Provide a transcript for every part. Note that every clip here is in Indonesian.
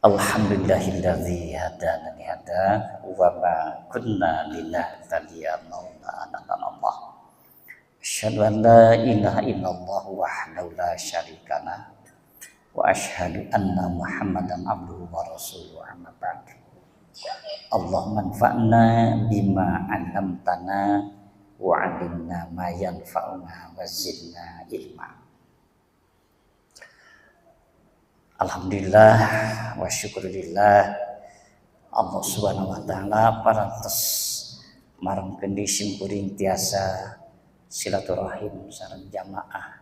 Alhamdulillahilladzi hadana li hada wa ma kunna linahtadiya laula an hadana Allah. Asyhadu an la ilaha illallah wahdahu la syarika lah wa asyhadu anna Muhammadan abduhu wa rasuluhu amma ba'd. Allahumma anfa'na bima 'allamtana wa 'allimna ma yanfa'una wa zidna ilma. Alhamdulillah wa syukurillah Allah subhanahu wa ta'ala parantos marangkeun simkuring tiasa silaturahim sareng jamaah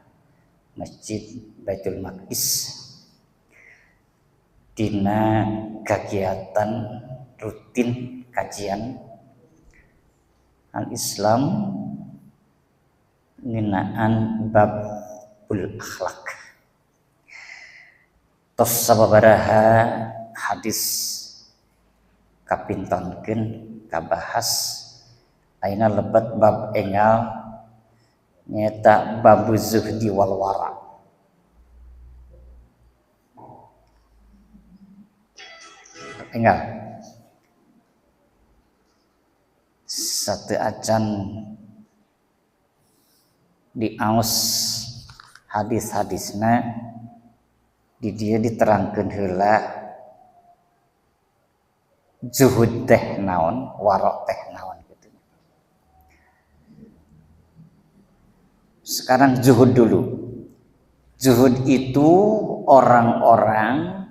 Masjid Baitul Maqdis dina kegiatan rutin kajian al-Islam ngeunaan babul akhlak. Tos sababaraha hadis kapintonkeun kabahas ayeuna lebet bab enggal nyata babu zuhdi wal wara. Enggal satu acan diaos hadis-hadisna di dia diterangkeun heula zuhud teh naon, wara teh naon gitu. Sekarang zuhud dulu. Zuhud itu orang-orang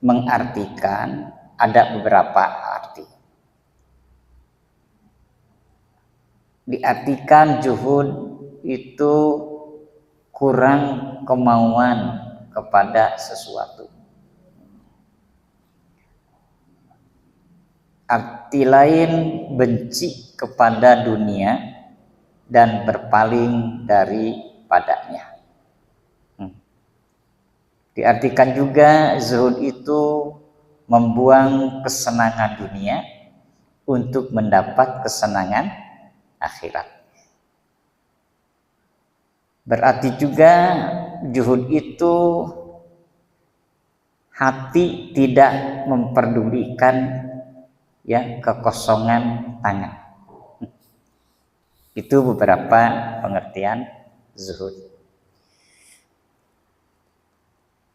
mengartikan ada beberapa arti. Diartikan zuhud itu kurang kemauan kepada sesuatu. Arti lain benci kepada dunia dan berpaling daripadanya. Diartikan juga zuhud itu membuang kesenangan dunia untuk mendapat kesenangan akhirat. Berarti juga zuhud itu hati tidak memperdulikan ya kekosongan tangan. Itu beberapa pengertian zuhud.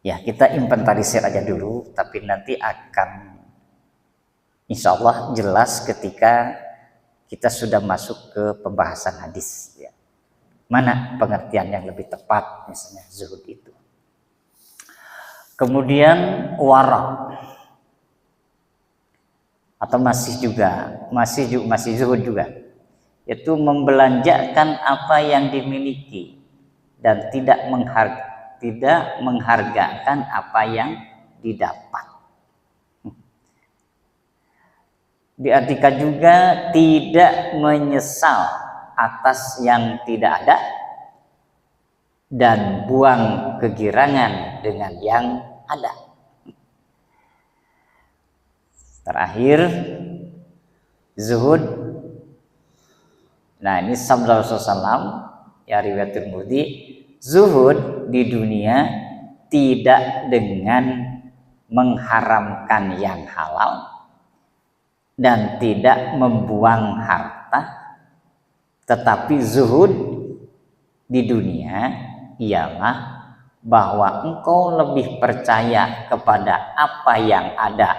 Ya, kita inventarisir aja dulu, tapi nanti akan insya Allah jelas ketika kita sudah masuk ke pembahasan hadis ya. Mana pengertian yang lebih tepat misalnya zuhud itu. Kemudian wara atau masih zuhud juga, yaitu membelanjakan apa yang dimiliki dan tidak menghargakan apa yang didapat. Diartikan juga tidak menyesal atas yang tidak ada dan buang kegirangan dengan yang ada. Terakhir zuhud. Nah, ini sabda Rasulullah ya riwayat Tirmidzi, zuhud di dunia tidak dengan mengharamkan yang halal dan tidak membuang harta, tetapi zuhud di dunia ialah bahwa engkau lebih percaya kepada apa yang ada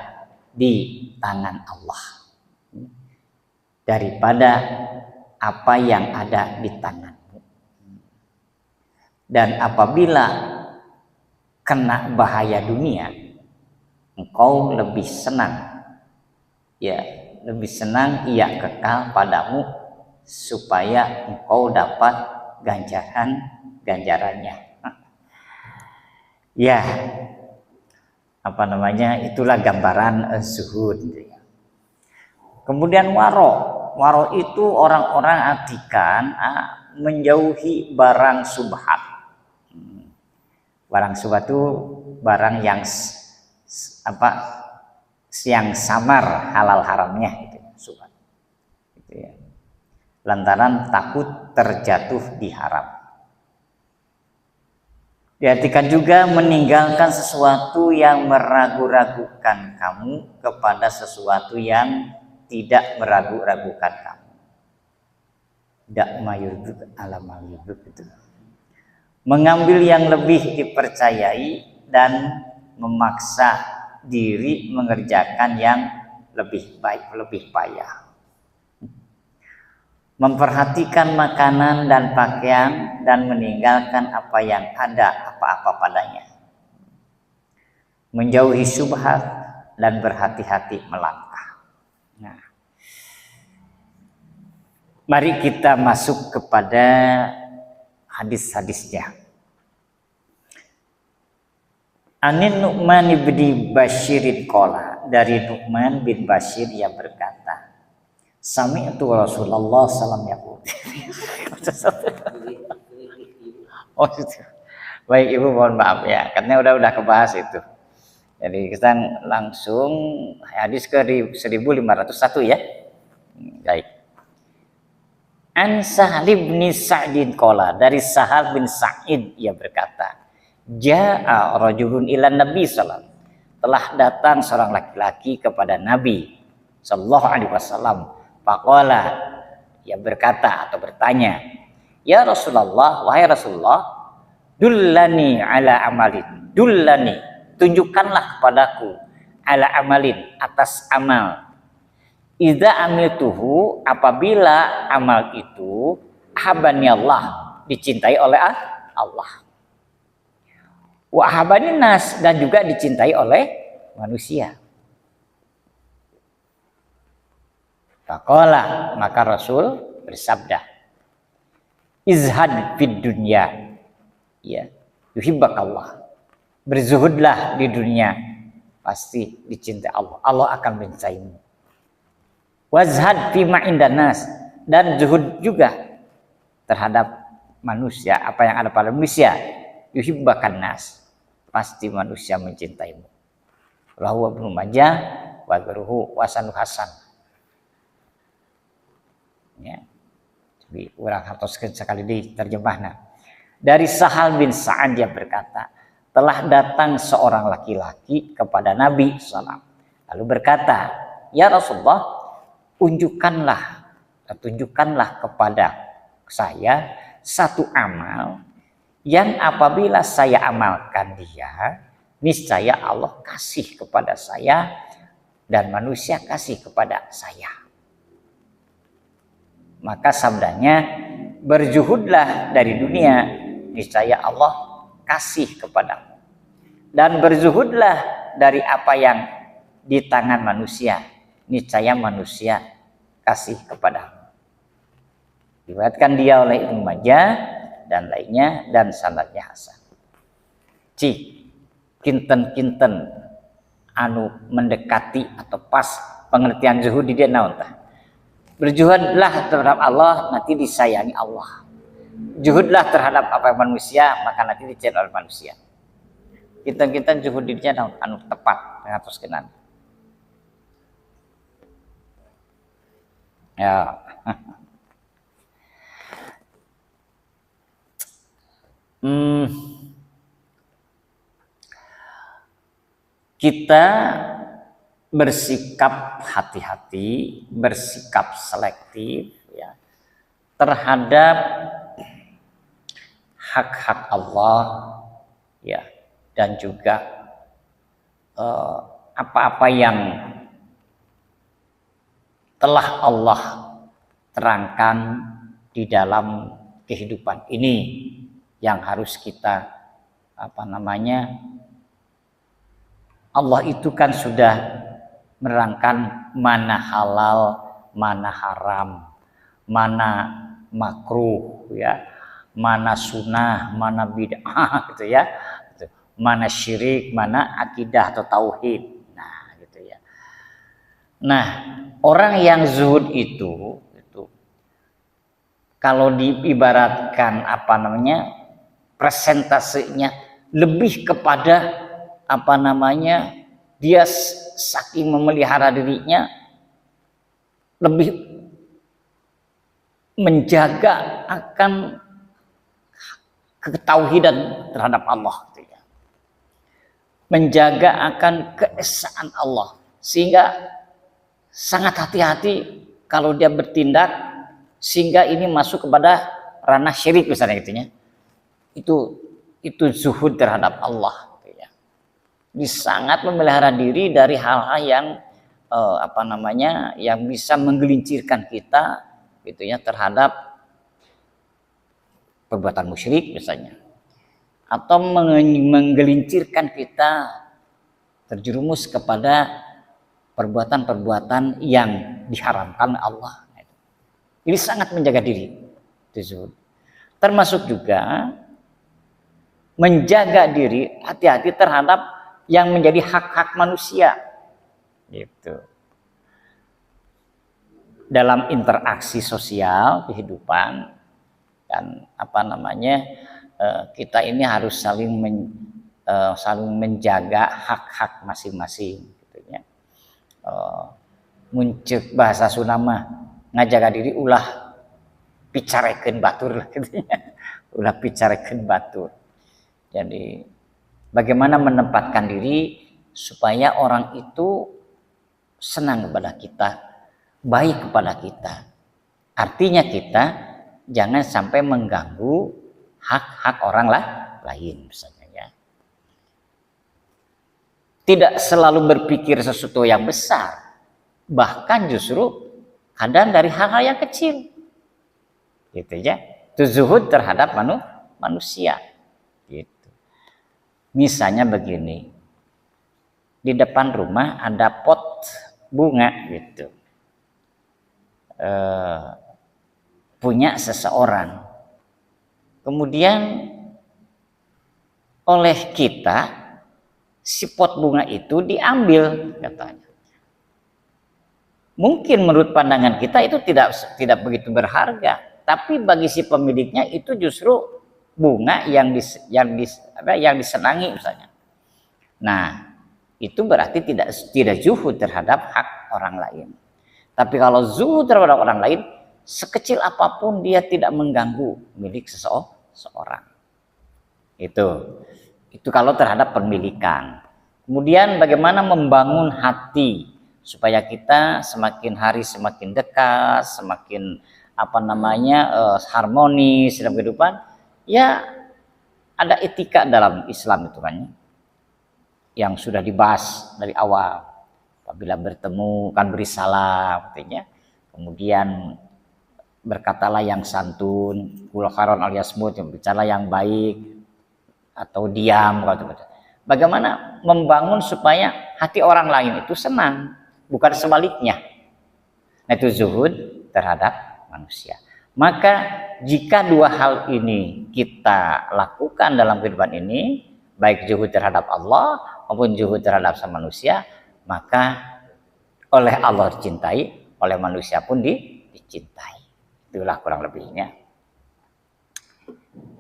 di tangan Allah daripada apa yang ada di tanganmu. Dan apabila kena bahaya dunia, engkau lebih senang ia kekal padamu supaya engkau dapat ganjarannya. Ya, itulah gambaran zuhud. Kemudian waro itu orang-orang artikan menjauhi barang subhat. Barang subhat itu barang yang samar halal haramnya gitu, subhat. Gitu ya. Lantaran takut terjatuh di haram. Diartikan juga meninggalkan sesuatu yang meragu-ragukan kamu kepada sesuatu yang tidak meragu-ragukan kamu. Tidak mayurbuk ala mayurbuk itu. Mengambil yang lebih dipercayai dan memaksa diri mengerjakan yang lebih baik, lebih payah. Memperhatikan makanan dan pakaian dan meninggalkan apa yang ada apa-apa padanya. Menjauhi syubhat dan berhati-hati melangkah. Nah, mari kita masuk kepada hadis-hadisnya. Anin Nu'man bin Bashirin qala, dari Nu'man bin Bashir yang berkata, Sami'tu Rasulullah sallallahu alaihi wasallam. Oh, itu. Baik Ibu, mohon maaf ya, karena udah kebahas itu. Jadi kita langsung hadis ke 1501 ya. Baik. An Sahal bin Sa'din qala, dari Sahal bin Sa'id ia berkata, Ja'a rajulun ila Nabi sallallahu, telah datang seorang laki-laki kepada Nabi sallallahu alaihi wasallam. Faqala, ia berkata atau bertanya, Ya Rasulullah, wahai Rasulullah, dullani ala amalin, dullani, tunjukkanlah kepadaku, ala amalin, atas amal. Idza amiltuhu, apabila amal itu ahabani Allah, dicintai oleh Allah. Wa ahabani nas, dan juga dicintai oleh manusia. Faqala, maka Rasul bersabda, Izhad fid dunya, ya, yuhibbakallah. Berzuhudlah di dunia, pasti dicintai Allah. Allah akan mencintaimu. Wazhad fima indan nas, dan zuhud juga terhadap manusia, apa yang ada pada manusia. Yuhibbakan nas, pasti manusia mencintaimu. Rawahu Ibnu Majah wa ghairuhu wa sanad hasan. Ya. Jadi urang hartoskeun sekali di terjemahna. Dari Sahal bin Sa'ad dia berkata, telah datang seorang laki-laki kepada Nabi SAW. Lalu berkata, Ya Rasulullah, tunjukkanlah kepada saya satu amal yang apabila saya amalkan dia, niscaya Allah kasih kepada saya dan manusia kasih kepada saya. Maka sabdanya, berzuhudlah dari dunia, niscaya Allah kasih kepadamu. Dan berzuhudlah dari apa yang di tangan manusia, niscaya manusia kasih kepadamu. Diriwayatkan dia oleh Ibnu Majah dan lainnya, dan sanadnya hasan. Kinten-kinten anu mendekati atau pas pengertian zuhud di dia naon tah? Berjuhudlah terhadap Allah, nanti disayangi Allah. Juhudlah terhadap apa yang manusia, maka nanti dicintai oleh manusia. Kita juhud dirinya anu tepat dengan terus kenan. Ya. Kita bersikap hati-hati, bersikap selektif ya, terhadap hak-hak Allah ya, dan juga apa-apa yang telah Allah terangkan di dalam kehidupan ini yang harus kita Allah itu kan sudah menerangkan mana halal, mana haram, mana makruh ya, mana sunnah, mana bid'ah gitu ya, mana syirik, mana akidah atau tauhid. Nah gitu ya. Nah, orang yang zuhud itu kalau diibaratkan presentasenya lebih kepada dia saking memelihara dirinya, lebih menjaga akan ketauhidan terhadap Allah, gitu ya. Menjaga akan keesaan Allah, sehingga sangat hati-hati kalau dia bertindak sehingga ini masuk kepada ranah syirik misalnya, gitu ya. Itu zuhud terhadap Allah, gitu ya. Ini sangat memelihara diri dari hal-hal yang yang bisa menggelincirkan kita, gitu ya, terhadap perbuatan musyrik misalnya, atau menggelincirkan kita terjerumus kepada perbuatan-perbuatan yang diharamkan Allah. Ini sangat menjaga diri, termasuk juga menjaga diri, hati-hati terhadap yang menjadi hak-hak manusia, gitu. Dalam interaksi sosial kehidupan, kan kita ini harus saling menjaga hak-hak masing-masing, gitu ya. Muncul bahasa Sunama ngajaga diri ulah picarekeun batur, gitu ya. Ulah picarekeun batur. Jadi bagaimana menempatkan diri supaya orang itu senang kepada kita, baik kepada kita. Artinya kita jangan sampai mengganggu hak-hak orang lain misalnya, ya. Tidak selalu berpikir sesuatu yang besar, bahkan justru kadang dari hal-hal yang kecil, gitu ya. Itu zuhud terhadap manusia, gitu. Misalnya begini, di depan rumah ada pot bunga, gitu, punya seseorang. Kemudian oleh kita si pot bunga itu diambil, katanya. Mungkin menurut pandangan kita itu tidak begitu berharga, tapi bagi si pemiliknya itu justru bunga yang disenangi misalnya. Nah, itu berarti tidak zuhud terhadap hak orang lain. Tapi kalau zuhud terhadap orang lain, sekecil apapun dia tidak mengganggu milik seseorang. Itu kalau terhadap pemilikan. Kemudian bagaimana membangun hati supaya kita semakin hari semakin dekat, semakin harmonis dalam kehidupan. Ya, ada etika dalam Islam itu kan, yang sudah dibahas dari awal. Apabila bertemu kan beri salam, artinya. Kemudian berkatalah yang santun, kul kharon alias mut, bicara yang baik, atau diam. Bagaimana membangun supaya hati orang lain itu senang, bukan sebaliknya. Nah, itu zuhud terhadap manusia. Maka jika dua hal ini kita lakukan dalam kehidupan ini, baik zuhud terhadap Allah maupun zuhud terhadap sama manusia, maka oleh Allah dicintai, oleh manusia pun dicintai. Itulah kurang lebihnya.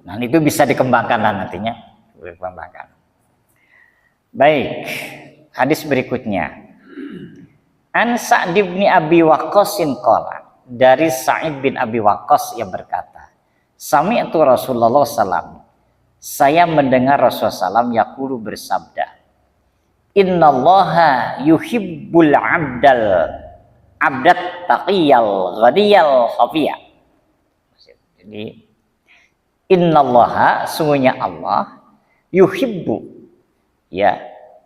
Nah, itu bisa dikembangkan nantinya. Dikembangkan. Baik, hadis berikutnya. An Sa'd bin Abi Waqqasin qala, dari Sa'id bin Abi Waqqas yang berkata, sami'tu Rasulullah sallam, saya mendengar Rasulullah sallam yaqulu bersabda, innallaha yuhibbul abdat taqiyal ghadiyal khafiyah. Jadi innallaha, sungguhnya Allah, yuhibbu, ya,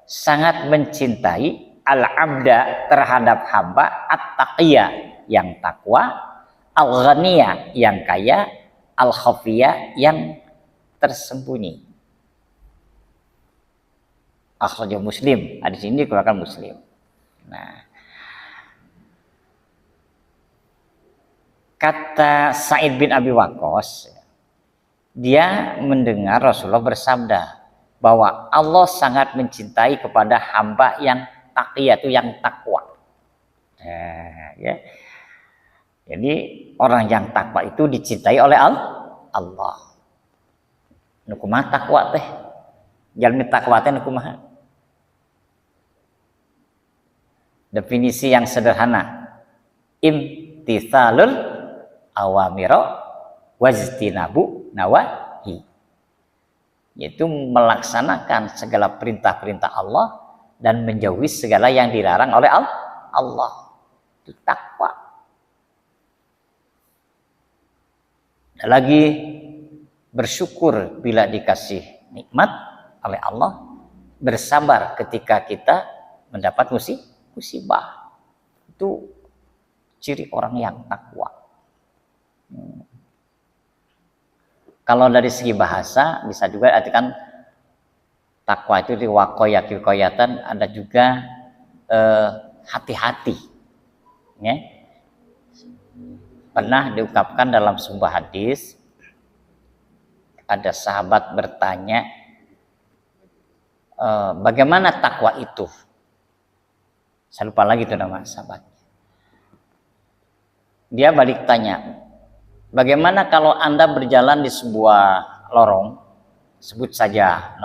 sangat mencintai al-abda terhadap hamba, at-taqiyah yang takwa, al-ghaniyah yang kaya, al-khafiyah yang tersembunyi. Akhrajahu Muslim, hadis ini dikeluarkan Muslim. Nah, kata Sa'id bin Abi Waqqas, dia mendengar Rasulullah bersabda bahwa Allah sangat mencintai kepada hamba yang taqiyah, itu yang takwa. Ya. Jadi orang yang takwa itu dicintai oleh Allah. Nu kumaha takwa teh? Jalmi takwa teh nu kumaha? Definisi yang sederhana, imtithalul awamiro wajtinabu nawahi. yaitu melaksanakan segala perintah-perintah Allah dan menjauhi segala yang dilarang oleh Allah. Itu takwa. Dan lagi bersyukur bila dikasih nikmat oleh Allah, bersabar ketika kita mendapat musibah. Itu ciri orang yang takwa. Kalau dari segi bahasa bisa juga artikan takwa itu di wakoyatan, ada juga hati-hati. Ya. Pernah diungkapkan dalam sebuah hadis, ada sahabat bertanya, bagaimana takwa itu? Saya lupa lagi tuh nama sahabatnya. Dia balik tanya, bagaimana kalau Anda berjalan di sebuah lorong, sebut saja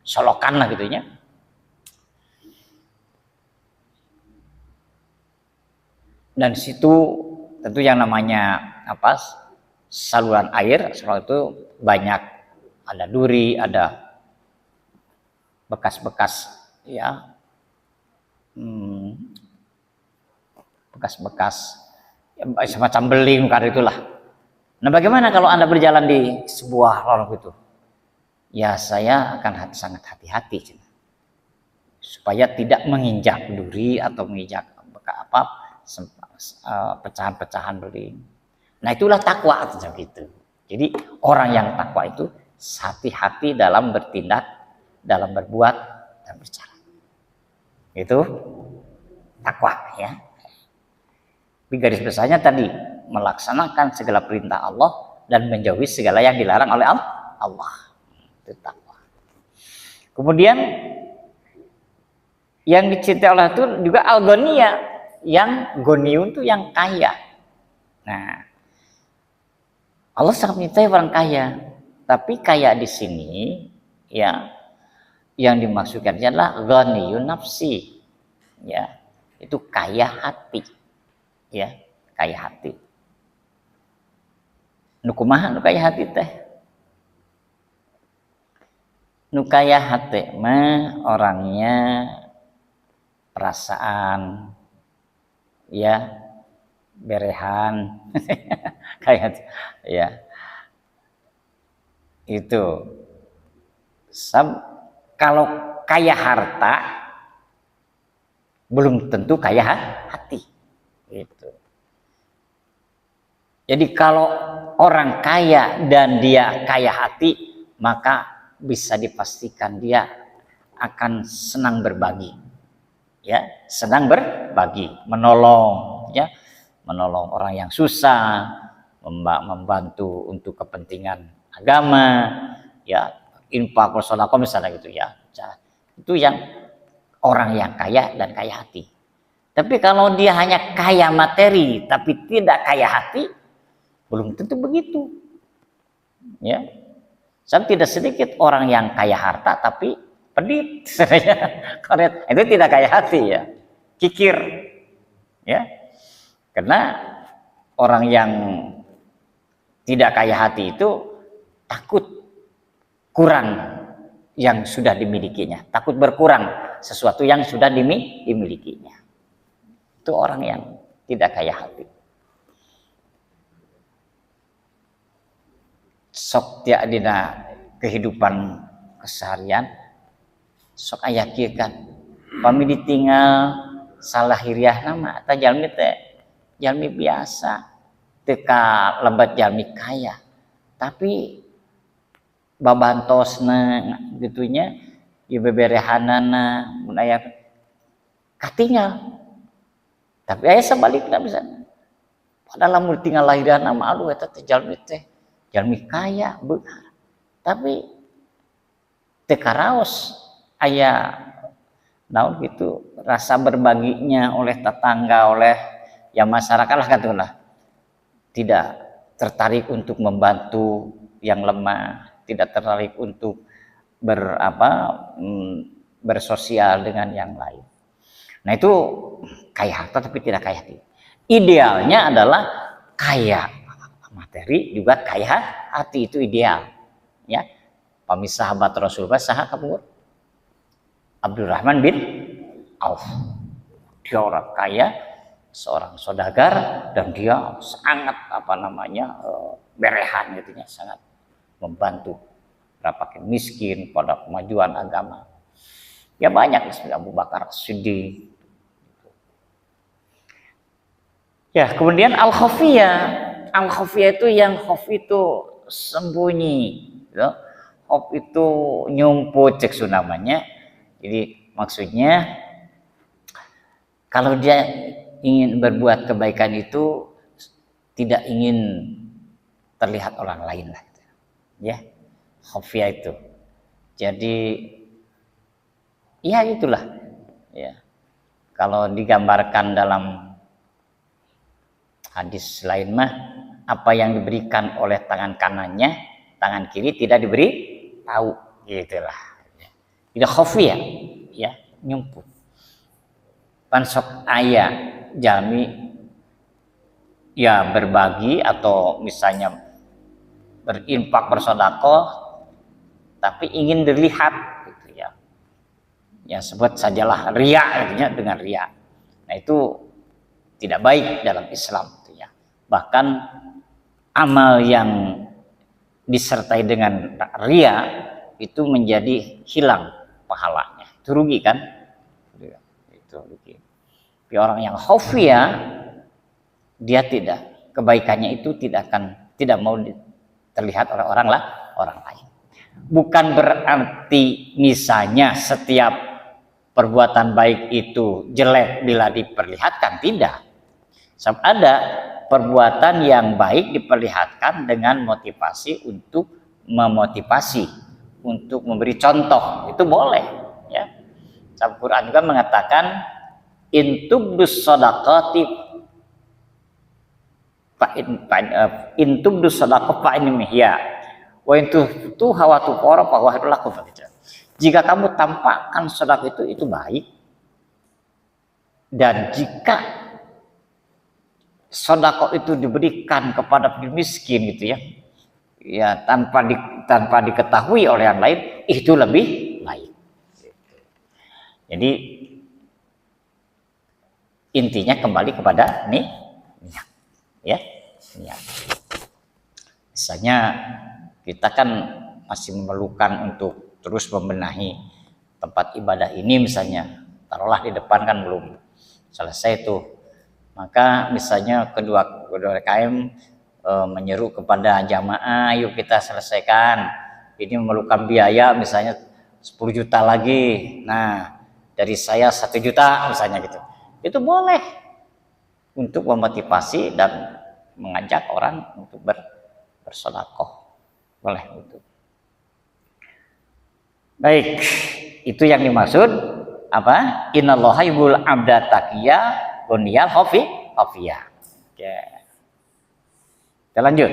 solokan lah gitu ya. Dan situ tentu yang namanya saluran air, saluran itu banyak, ada duri, ada bekas-bekas ya, bekas-bekas semacam beling karena itulah. Nah, bagaimana kalau Anda berjalan di sebuah lorong itu? Ya, saya akan sangat hati-hati supaya tidak menginjak duri atau menginjak pecahan-pecahan beling. Nah, itulah takwa gitu. Jadi orang yang takwa itu hati-hati dalam bertindak, dalam berbuat dan berbicara. Itu takwa ya. Tapi garis besarnya tadi melaksanakan segala perintah Allah dan menjauhi segala yang dilarang oleh Allah. Itu takwa. Kemudian yang dicintai Allah itu juga al-ghaniyah, yang goniun itu yang kaya. Nah, Allah sangat mencintai orang kaya, tapi kaya di sini ya yang dimaksudkan adalah ghaniyun nafsi. Ya, itu kaya hati. Ya, kaya hati. Nu kumaha nu kaya hati teh? Nu kaya hati mah orangnya perasaan ya berehan kayak ya itu kalau kaya harta belum tentu kaya hati itu. Jadi kalau orang kaya dan dia kaya hati, maka bisa dipastikan dia akan senang berbagi. Ya, senang berbagi, menolong ya, menolong orang yang susah, membantu untuk kepentingan agama, ya, infak, sedekah misalnya gitu ya. Itu yang orang yang kaya dan kaya hati. Tapi kalau dia hanya kaya materi tapi tidak kaya hati, belum tentu begitu. Ya. Saya tidak sedikit orang yang kaya harta tapi pedit. Itu tidak kaya hati ya. Kikir. Ya. Karena orang yang tidak kaya hati itu takut kurang yang sudah dimilikinya, takut berkurang sesuatu yang sudah dimilikinya. Itu orang yang tidak kaya hati. Sok tiak dina kehidupan keseharian sok aya kieu kan. Pami ditinggal salahiriah nama eta jalmi teh jalmi biasa teu ka lebat jalmi kaya. Tapi babantosna gitunya ieu beberehanana mun aya katinggal. Tapi aya sabalikna bisa. Padahal lamun tinggal lahiran mah aduh eta teh jalmi kaya beunghar. Tapi teu karaos aya naon gitu rasa berbaginya oleh tetangga, oleh ya masyarakat lah katakanlah. Tidak tertarik untuk membantu yang lemah, tidak tertarik untuk bersosial dengan yang lain. Nah itu kaya harta tapi tidak kaya hati. Idealnya adalah kaya materi juga kaya hati, itu ideal. Ya, Pami sahabat Rasulullah saha kabur Abdurrahman bin Auf. Dia orang kaya, seorang saudagar, dan dia sangat berehan gitu ya, sangat membantu berapa miskin pada kemajuan agama. Ya banyak seperti Abu Bakar Siddiq. Ya, kemudian al-khafiyah. Al-khafiyah itu yang khaf itu sembunyi, gitu. Khaf itu nyumput cek namanya. Jadi maksudnya kalau dia ingin berbuat kebaikan itu tidak ingin terlihat orang lain lah, gitu. Ya, khafiyah itu. Jadi ya itulah. Ya, kalau digambarkan dalam hadis lain mah, apa yang diberikan oleh tangan kanannya, tangan kiri tidak diberi tahu, gitulah. Tidak khafiyah, ya, nyumput. Pansok ayah jami ya berbagi atau misalnya berinfak bersedekah tapi ingin dilihat gitu ya. Ya sebut sajalah riya artinya dengan riya. Nah itu tidak baik dalam Islam gitu ya. Bahkan amal yang disertai dengan riya itu menjadi hilang pahalanya. Itu rugi kan? Itu rugi. Tapi orang yang khafiyah dia tidak, kebaikannya itu tidak mau terlihat oleh orang lain. Bukan berarti misalnya setiap perbuatan baik itu jelek bila diperlihatkan, tidak. Sebab ada perbuatan yang baik diperlihatkan dengan motivasi untuk memotivasi, untuk memberi contoh, itu boleh ya. Sebab Quran juga mengatakan intubdus shadaqati intubdus shadaqah fa inmiya wa intu hawatu qara fa lakum. Jika kamu tampakkan sedekah itu baik, dan jika sedekah itu diberikan kepada miskin gitu ya tanpa diketahui oleh yang lain, itu lebih baik. Jadi intinya kembali kepada niat, ya, niat. Misalnya kita kan masih memerlukan untuk terus membenahi tempat ibadah ini, misalnya taruhlah di depan kan belum selesai tuh, maka misalnya kedua RKM menyeru kepada jamaah, yuk kita selesaikan, ini memerlukan biaya misalnya 10 juta lagi, nah dari saya 1 juta misalnya gitu, itu boleh untuk memotivasi dan mengajak orang untuk bersedekah, boleh itu. Baik, itu yang dimaksud apa? Innallaha yuhibbul abda taqiyya bunyal khafiyah. Oke. Kita lanjut.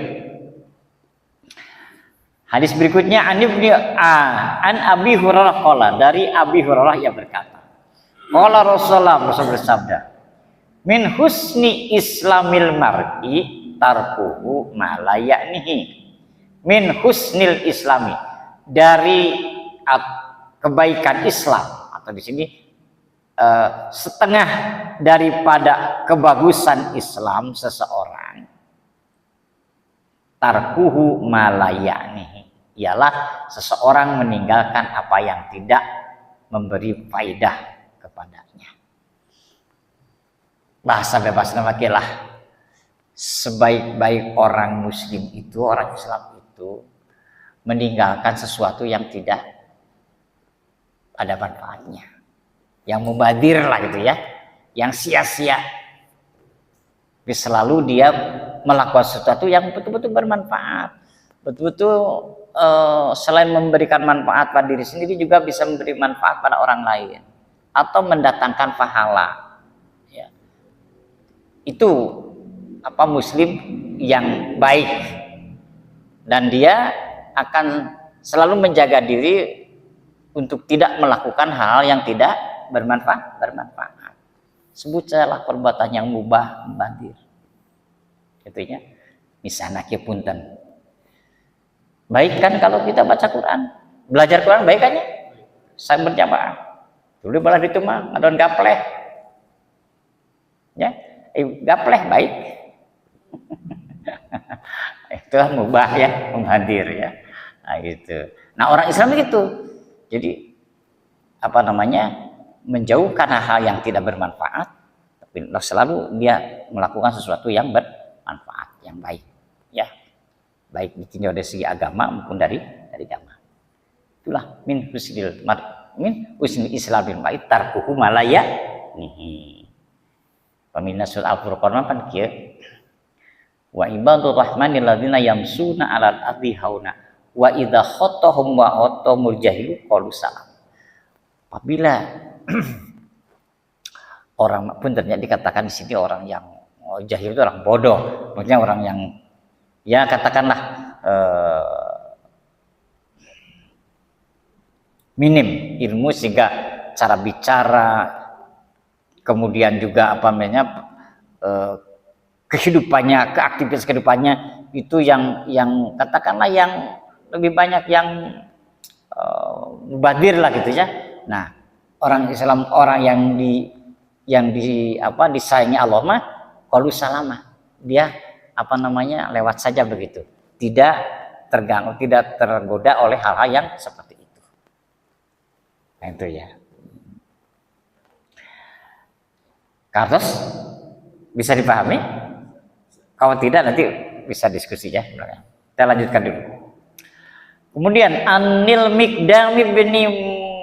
Hadis berikutnya an Abi Hurairah qala, dari Abi Hurairah yang berkata, qala Rasulullah bersabda, min husni islamil mar'i tarkuhu ma la ya'nihi. Min husnil islami, dari kebaikan Islam, atau di sini setengah daripada kebagusan Islam seseorang, tarkuhu ma la ya'nihi, ialah seseorang meninggalkan apa yang tidak memberi faidah kepadanya. Bahasa bebas namakilah, sebaik-baik orang muslim itu, orang Islam itu meninggalkan sesuatu yang tidak ada manfaatnya, yang mubadir lah gitu ya, yang sia-sia. Selalu dia melakukan sesuatu yang betul-betul bermanfaat, betul-betul selain memberikan manfaat pada diri sendiri juga bisa memberi manfaat pada orang lain atau mendatangkan pahala. Ya. Itu apa muslim yang baik, dan dia akan selalu menjaga diri untuk tidak melakukan hal yang tidak bermanfaat. Sebut sajalah perbuatan yang mubah, mubadir. Itunya misalnya punten. Baik kan kalau kita baca Quran, Belajar Quran baik kan ya? Saya berjamaah. Dulu malah itu mah ngadon gapleh. Ya, gapleh baik. Itu mubah ya, menghadir ya. Nah, gitu. Nah, orang Islam begitu. Jadi apa namanya? Menjauhkan hal yang tidak bermanfaat, tapi selalu dia melakukan sesuatu yang bermanfaat, yang baik. Ya. Baik ditinjau dari segi agama maupun dari agama. Itulah min husnil islamil mar'i tarkuhu malaya nihi. Pamina surah Al-Furqan kan kieu. Wa ibadur rahmanil ladzina yamsuna 'alal ardi hauna wa idza khattahum wa atamul jahilu qalu salam. Apabila orang pun ternyata dikatakan di sini orang yang jahil itu orang bodoh, maksudnya orang yang ya katakanlah minim ilmu sehingga cara bicara, kemudian juga apa namanya kehidupannya, keaktivitas kehidupannya itu yang katakanlah yang lebih banyak yang mubadir lah gitu ya. Nah, orang Islam, orang yang disayangi Allah mah qalu salama. Dia apa namanya lewat saja begitu. Tidak terganggu, tidak tergoda oleh hal-hal yang seperti itu. Nah, itu ya. Kartos bisa dipahami? Kalau tidak nanti bisa diskusi ya. Kita lanjutkan dulu. Kemudian Anil Miqdam bin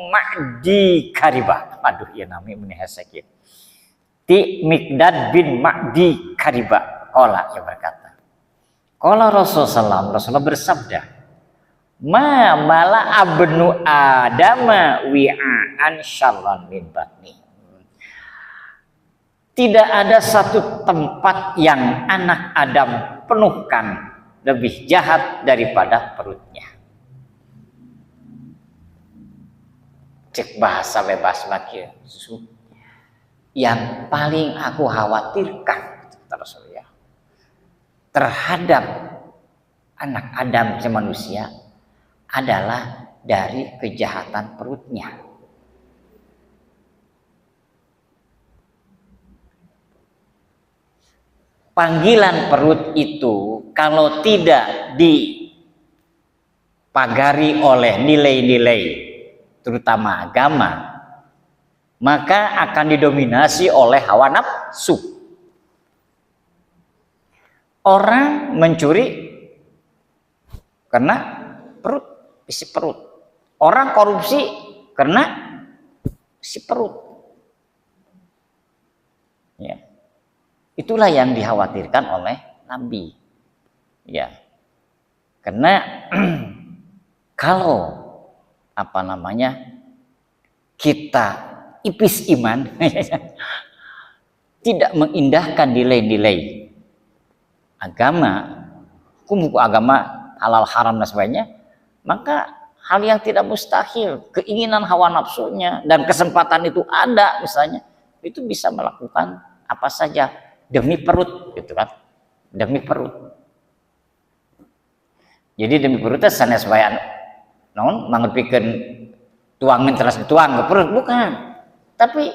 Ma'di Karibah. Aduh ya namanya menihasakit. Ti Miqdad bin Ma'di Karibah. Qala ya berkata. Qala Rasulullah bersabda. Ma mala abnu adama wi'an syarran min batni. Tidak ada satu tempat yang anak Adam penuhkan lebih jahat daripada perutnya. Cek bahasa bebas makin. Yang paling aku khawatirkan terhadap anak Adam manusia adalah dari kejahatan perutnya. Panggilan perut itu kalau tidak dipagari oleh nilai-nilai terutama agama, maka akan didominasi oleh hawa nafsu. Orang mencuri karena perut, isi perut. Orang korupsi karena isi perut. Ya. Itulah yang dikhawatirkan oleh Nabi. Ya. Karena kalau apa namanya kita ipis iman tidak mengindahkan nilai-nilai agama, hukum agama halal haram dan sebagainya, maka hal yang tidak mustahil, keinginan hawa nafsunya dan kesempatan itu ada misalnya, itu bisa melakukan apa saja demi perut gitu kan, demi perut. Jadi demi perut itu sanes bayan non mangepikeun tuangin terus dituang ke perut, bukan, tapi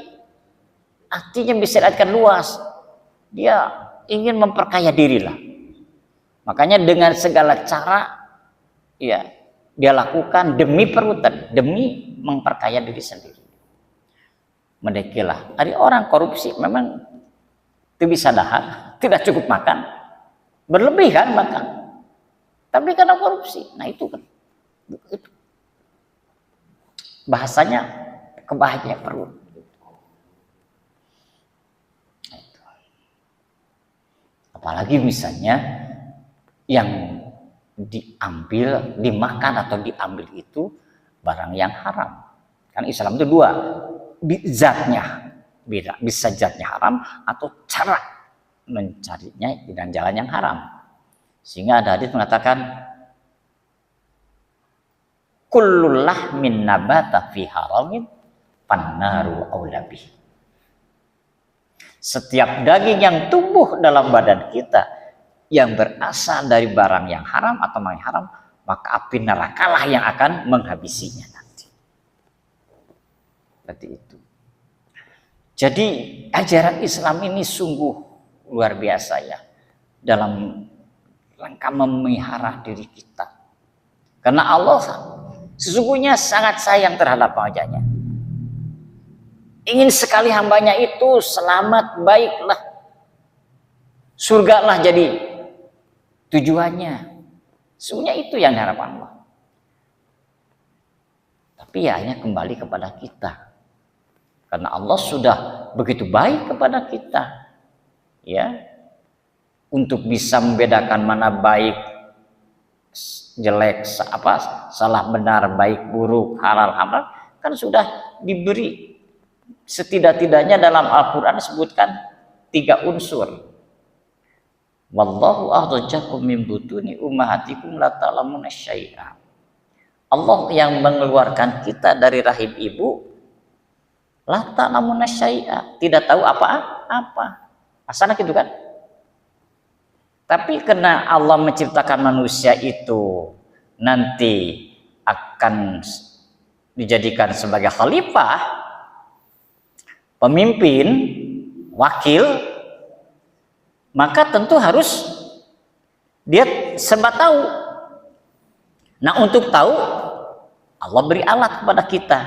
artinya bisa diartikan luas. Dia ingin memperkaya diri lah, makanya dengan segala cara ya dia lakukan demi perut, demi memperkaya diri sendiri. Mendekilah ada orang korupsi memang itu bisa dahar, tidak cukup makan, berlebihan makan, tapi karena korupsi. Nah itu kan itu bahasanya kebahagiaan perut. Nah, itu. Apalagi misalnya yang diambil, dimakan atau diambil itu barang yang haram. Kan Islam itu dua, zatnya beda, bisa zatnya haram atau cara mencarinya dengan jalan yang haram. Sehingga ada hadits mengatakan kullul lahmin nabata fi haramin pannaru aula bih. Setiap daging yang tumbuh dalam badan kita yang berasal dari barang yang haram atau yang haram, maka api nerakalah yang akan menghabisinya nanti. Seperti itu. Jadi ajaran Islam ini sungguh luar biasa ya dalam rangka memelihara diri kita. Karena Allah sesungguhnya sangat sayang terhadap hambanya. Ingin sekali hambanya itu selamat, baiklah. Surgalah jadi tujuannya. Sesungguhnya itu yang harapan Allah. Tapi ya hanya kembali kepada kita. Karena Allah sudah begitu baik kepada kita. Ya. Untuk bisa membedakan mana baik, jelek, salah benar, baik buruk, halal haram, kan sudah diberi. Setidak-tidaknya dalam Al-Quran disebutkan 3 unsur. Wallahu akhrajakum min butuni ummahatikum la ta'lamuna syai'a. Allah yang mengeluarkan kita dari rahim ibu, la ta'lamuna syai'a, tidak tahu apa-apa. Asalnya gitu kan? Tapi karena Allah menciptakan manusia itu nanti akan dijadikan sebagai khalifah, pemimpin, wakil, maka tentu harus dia serba tahu. Nah, untuk tahu Allah beri alat kepada kita.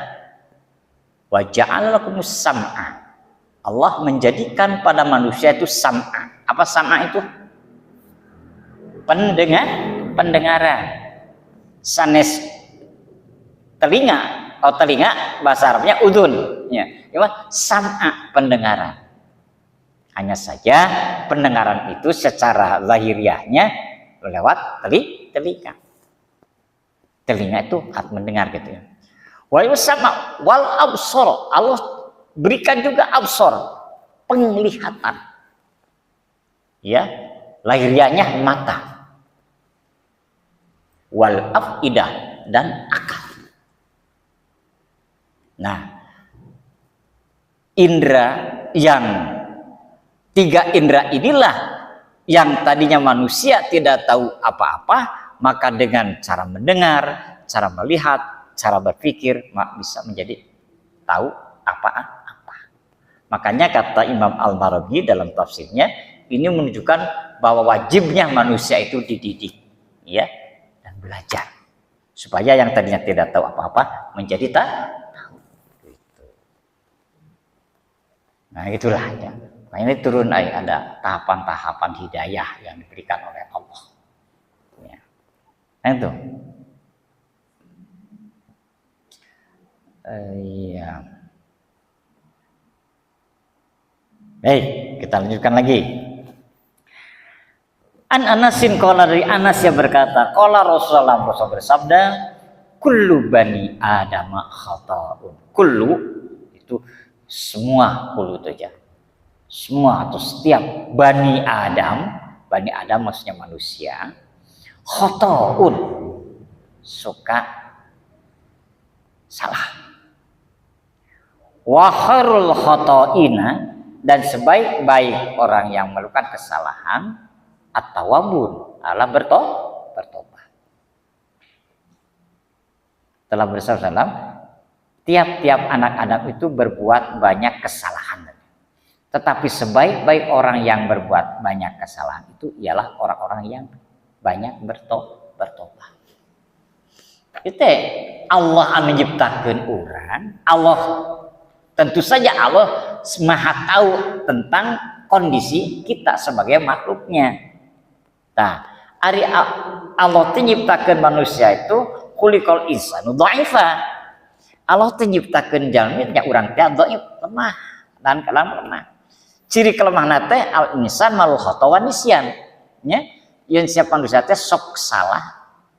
Wa ja'ala lakumus sam'a. Allah menjadikan pada manusia itu sam'a. Apa sam'a itu? Pendengaran. Sanes telinga, atau telinga bahasa Arabnya udhun, ya. Sam'a, pendengaran. Hanya saja pendengaran itu secara lahiriahnya lewat telinga. Telinga itu alat mendengar gitu ya. Wal sama wal absor, Allah berikan juga absor, penglihatan. Ya, lahiriahnya mata. Wal afidah, dan akal. Nah, indra yang 3 indra inilah yang tadinya manusia tidak tahu apa-apa, maka dengan cara mendengar, cara melihat, cara berpikir bisa menjadi tahu apa-apa. Makanya kata Imam Al-Marabi dalam tafsirnya, ini menunjukkan bahwa wajibnya manusia itu dididik, ya, dan belajar supaya yang tadinya tidak tahu apa-apa menjadi tahu. Nah, itulah ya. Nah, ini turun ada tahapan-tahapan hidayah yang diberikan oleh Allah. Ya. Nah, itu. Iya. Baik, kita lanjutkan lagi. An Anasin qala, dari Anas yang berkata, qala Rasulullah bersabda, kullu bani Adam khata'un. Kullu itu semua, kullu itu aja. Semua atau setiap bani Adam maksudnya manusia, khata'un, suka salah. Wa khairul khata'ina, dan sebaik-baik orang yang melakukan kesalahan, at-tawwabun, ala bertobat. Telah bersabda, tiap-tiap anak Adam itu berbuat banyak kesalahan. Tetapi sebaik-baik orang yang berbuat banyak kesalahan itu ialah orang-orang yang banyak bertobat. Itu Allah menciptakan orang. Allah tentu saja Allah maha tahu tentang kondisi kita sebagai makhluknya. Nah, hari Allah menciptakan manusia itu khuliqal insanu dha'ifa. Allah menciptakan jalmitnya orang teh dhaif, lemah dan kalam lemah. Ciri kelemahan teh al insan malu khata wa nisyan, nya yang siapa manusia teh sok salah,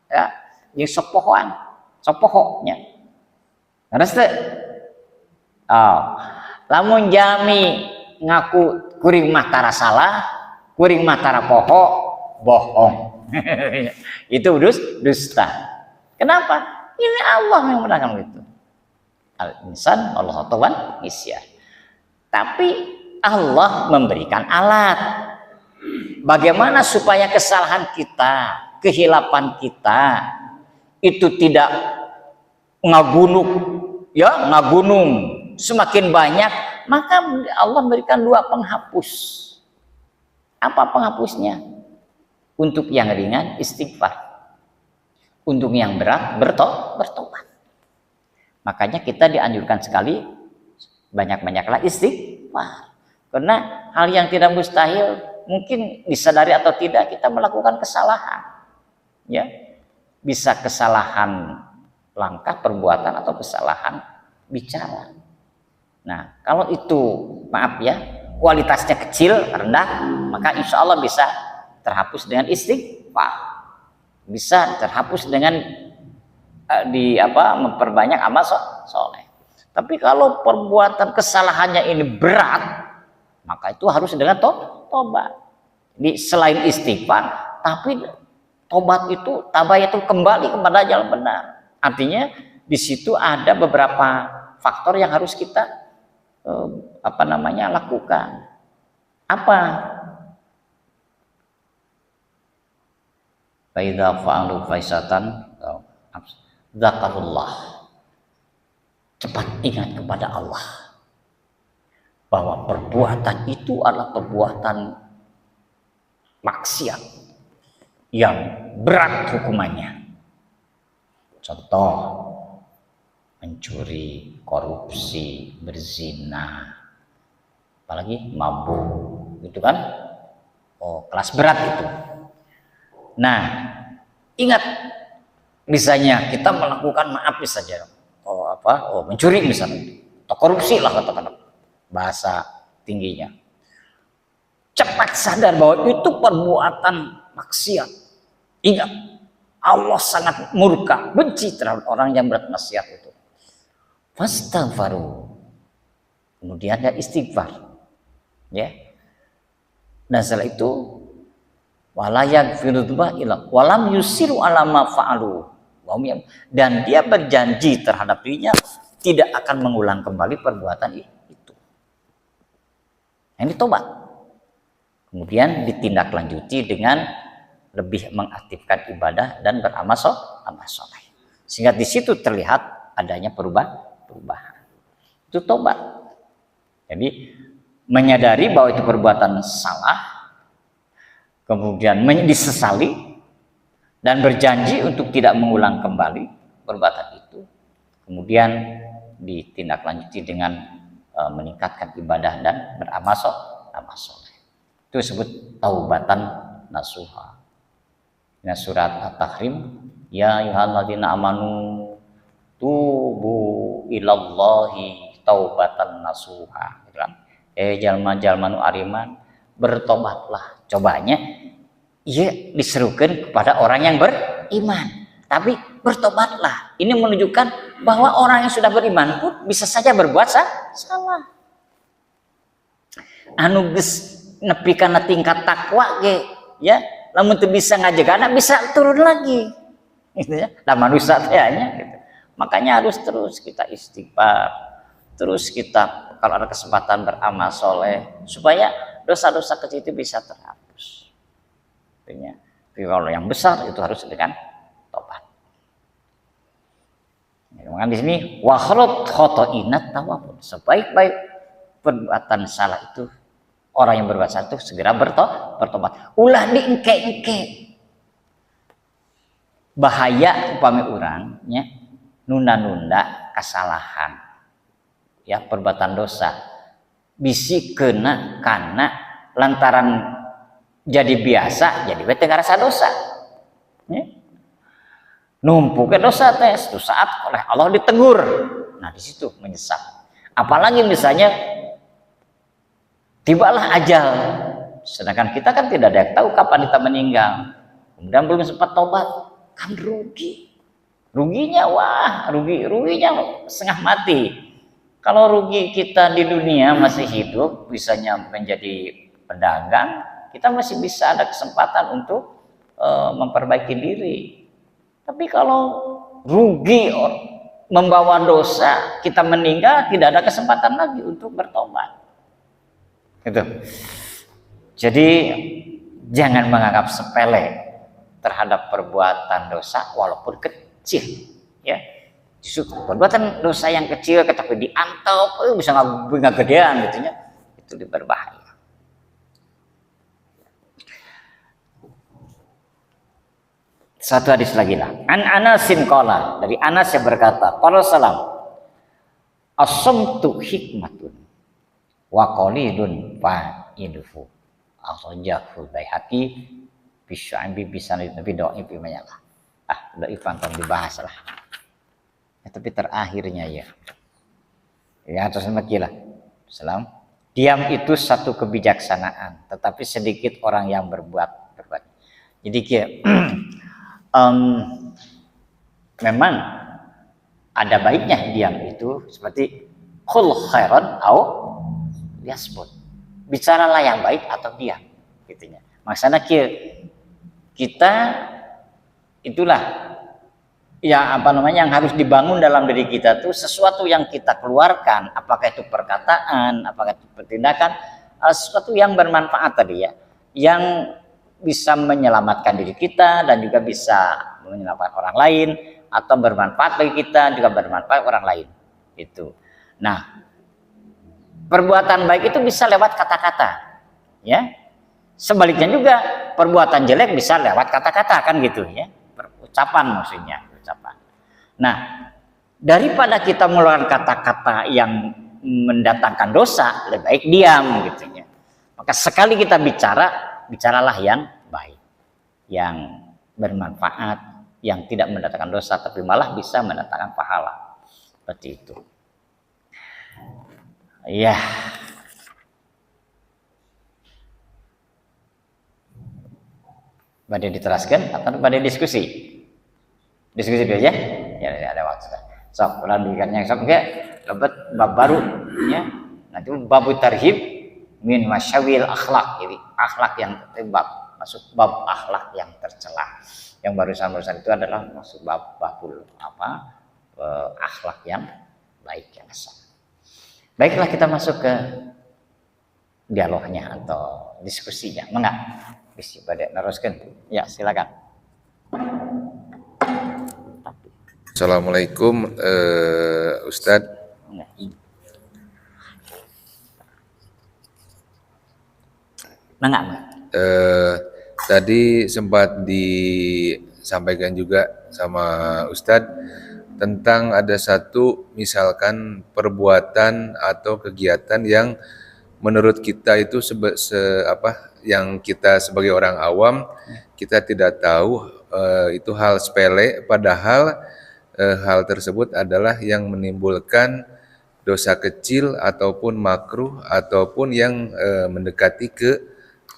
ya, yang sok pohonya. Terus teh lamun jami ngaku kuring mah tara salah, kuring mah tara poho, bohong. Itu dusta. Kenapa? Ini Allah yang menerangkan itu. Al insan malu khata wa nisyan. Tapi Allah memberikan alat. Bagaimana supaya kesalahan kita, kehilapan kita itu tidak ngagunung, ya ngagunung semakin banyak, maka Allah berikan 2 penghapus. Apa penghapusnya? Untuk yang ringan istighfar, untuk yang berat bertobat. Makanya kita dianjurkan sekali banyak-banyaklah istighfar. Karena hal yang tidak mustahil, mungkin disadari atau tidak, kita melakukan kesalahan. Ya, bisa kesalahan langkah, perbuatan, atau kesalahan bicara. Nah, kalau itu maaf ya, kualitasnya kecil, rendah, maka insya Allah bisa terhapus dengan istighfar, bisa terhapus dengan memperbanyak amal soleh. Tapi kalau perbuatan kesalahannya ini berat, maka itu harus dengan tobat. Jadi selain istighfar, tapi tobat itu tabayatul kembali kepada jalan benar. Artinya di situ ada beberapa faktor yang harus kita lakukan. Apa? Faidza fa'alu faisatan dzakarullah. Cepat ingat kepada Allah bahwa perbuatan itu adalah perbuatan maksiat yang berat hukumannya. Contoh, mencuri, korupsi, berzina, apalagi mabuk, gitu kan? Kelas berat itu. Nah, ingat, misalnya kita melakukan saja, mencuri misalnya, atau korupsi lah katakan bahasa tingginya. Cepat sadar bahwa itu perbuatan maksiat. Ingat, Allah sangat murka, benci terhadap orang yang bermaksiat itu. Fastaghfaru. Kemudian ada istighfar. Ya. Dan setelah itu wala yaghfiru dzunuba illa walam yusiru ala ma fa'alu. Dan dia berjanji terhadap dirinya tidak akan mengulang kembali perbuatan itu. Ini tobat. Kemudian ditindaklanjuti dengan lebih mengaktifkan ibadah dan beramal soleh. Sehingga di situ terlihat adanya perubahan. Itu tobat. Jadi menyadari bahwa itu perbuatan salah, kemudian disesali dan berjanji untuk tidak mengulang kembali perbuatan itu. Kemudian ditindaklanjuti dengan meningkatkan ibadah dan beramal soleh. Itu disebut taubatan nasuha. Nah, surat At-Tahrim, ya ayyuhalladzina amanu tubu ilallahi taubatan nasuha. Jalma-jalma nu ariman, bertobatlah. Cobanya ia diserukan kepada orang yang beriman, tapi bertobatlah. Ini menunjukkan bahwa orang yang sudah beriman pun bisa saja berbuat salah. Anu geus nepi kana tingkat takwa ge, ya, lamun teu bisa ngajegana bisa turun lagi. Gitu ya. Lah manusia tehnya gitu. Makanya harus terus kita istighfar, terus kita kalau ada kesempatan beramal soleh supaya dosa-dosa kecil itu bisa terhapus. Artinya, kalau yang besar itu harus dengan tobat. Makanya di sini wa kharat khotoinat tawabun. Sebaik-baik perbuatan salah itu orang yang berbuat salah itu segera bertobat. Ulah diengke-engke. Bahaya upami urangnya nunda-nunda kesalahan. Ya, perbuatan dosa bisi kena karena lantaran jadi biasa jadi we teu ngarasa dosa. Ya. Numpuk ke dosa teh suatu saat oleh Allah ditegur. Nah, di situ menyesal. Apalagi misalnya tibalah ajal. Sedangkan kita kan tidak ada yang tahu kapan kita meninggal. Kemudian belum sempat tobat, kan rugi. Ruginya ruginya setengah mati. Kalau rugi kita di dunia masih hidup, bisanya menjadi pedagang, kita masih bisa ada kesempatan untuk memperbaiki diri. Tapi kalau rugi membawa dosa, kita meninggal, tidak ada kesempatan lagi untuk bertobat. Gitu. Jadi jangan menganggap sepele terhadap perbuatan dosa walaupun kecil. kecil, ya. Justru perbuatan dosa yang kecil tapi diantau bisa nggak gedean gitu ya, itu berbahaya. Satu hadis lagi lah. An Anasin qala, dari Anas yang berkata, qala salam, as-samtu hikmatun wa qalilun fa'iduhu. Akhrajahu Baihaqi bi Syu'abi bi sanad Nabi dhaif banyak lah. Dhaif pantas dibahas lah. Tapi terakhirnya ya. Ya terus makilah. Salam. Diam itu satu kebijaksanaan, tetapi sedikit orang yang berbuat. Jadi memang ada baiknya diam itu seperti qul khairan au yasbut. Bicaralah yang baik atau diam gitunya. Maksudnya kita itulah ya yang harus dibangun dalam diri kita tuh sesuatu yang kita keluarkan, apakah itu perkataan, apakah itu pertindakan, sesuatu yang bermanfaat tadi ya, yang bisa menyelamatkan diri kita dan juga bisa menyelamatkan orang lain, atau bermanfaat bagi kita juga bermanfaat orang lain itu. Nah, perbuatan baik itu bisa lewat kata-kata ya, sebaliknya juga perbuatan jelek bisa lewat kata-kata kan gitu ya, ucapan maksudnya ucapan. Nah, daripada kita mengeluarkan kata-kata yang mendatangkan dosa, lebih baik diam gitu ya. Maka sekali kita bicaralah yang baik, yang bermanfaat, yang tidak mendatangkan dosa tapi malah bisa mendatangkan pahala. Seperti itu. Ya. Badai diteraskan atau badai diskusi? Diskusi dulu ya. Ya ada waktu. Sok, lanjutkannya sok ya. Dapat bab baru ya. Nanti bab tarhib min masyawil akhlak. Jadi akhlak yang tertebak, masuk bab akhlak yang tercela. Yang barusan itu adalah masuk babul akhlak yang baik yang sah. Baiklah kita masuk ke dialognya atau diskusinya. Mengapa? Bisa pada neruskan. Ya silakan. Assalamualaikum Ustadz. Mengapa? Tadi sempat disampaikan juga sama Ustadz tentang ada satu misalkan perbuatan atau kegiatan yang menurut kita itu yang kita sebagai orang awam kita tidak tahu itu hal sepele, padahal hal tersebut adalah yang menimbulkan dosa kecil ataupun makruh ataupun yang mendekati ke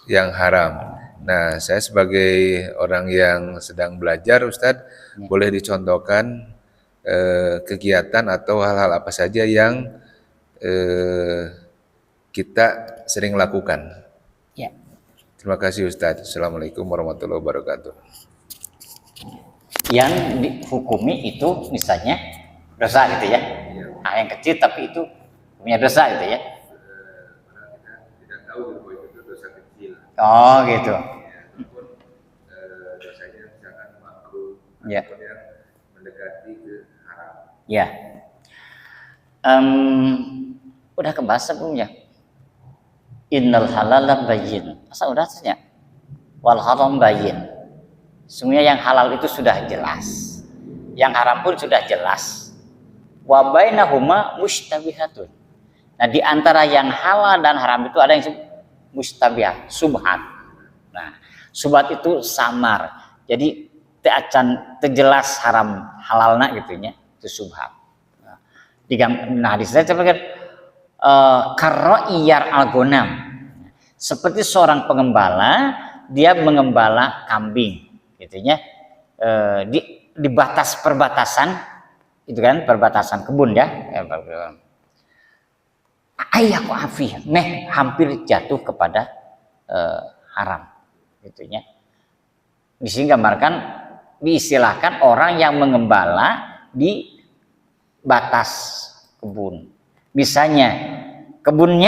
yang haram. Nah, saya sebagai orang yang sedang belajar, Ustadz, boleh dicontohkan kegiatan atau hal-hal apa saja yang kita sering lakukan. Ya. Terima kasih Ustadz. Assalamualaikum warahmatullahi wabarakatuh. Yang dihukumi itu misalnya dosa gitu ya. Yang kecil tapi itu punya dosa gitu ya. Tidak tahu bahwa itu dosa kecil. Oh gitu. Ataupun dosanya misalkan makruh ya. Ataupun yang mendekati ke haram. Ya. Udah kebahas sebelumnya. Innal halala bayyin. Masa udah tanya? Wal haram bayyin. Semuanya yang halal itu sudah jelas. Yang haram pun sudah jelas. Wa bainahuma mustabihatun. Nah, di antara yang halal dan haram itu ada yang mustabihat, subhat. Nah, subhat itu samar. Jadi terjelas haram halalna gitunya, itu subhat. Nah, di sana saya karro'iyar al-ghanam. Seperti seorang pengembala, dia mengembala kambing gitunya. Di batas perbatasan itu kan, perbatasan kebun ya. Ayaku afih, hampir jatuh kepada haram gitunya. Di sini gambarkan diistilahkan orang yang mengembala di batas kebun. Misalnya kebun